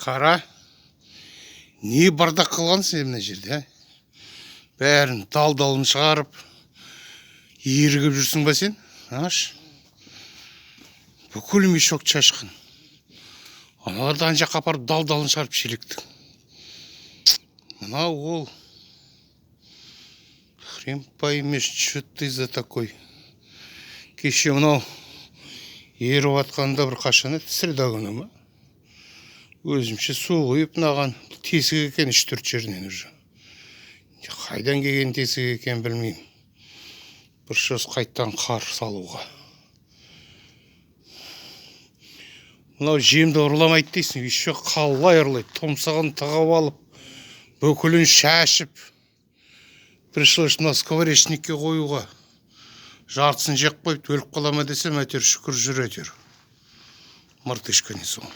Қара, не бардақ қылғансың мына жерде, бәрін дал-далын шығарып, ерігіп жүрсің ба сен? Аш, бүкіл мешок шашқын. Аналарды ана жаққа апарып дал-далын шығарып шелектің. Мынау ол. Хрен поймешь, что ты за такой. Кеше мынау еріп атқанда бір қашан еді, среда күні ма? Өзімше су құйып мынаған тесік екен 3-4 жерінен уже. Қайдан келген тесік екен білмеймін. Бір шос қайттан қар салуға. Мынау жемді ұрламайды дейсің, еще қалай ұрлайды. Томсағын тығып алып, бүкілін шашып, пришлось мына сковоречникке қоюға. Жартысын жеп қойып өліп қалама десем, әйтеуір шүкір жүр әйтеуір. Мыртышка не соң.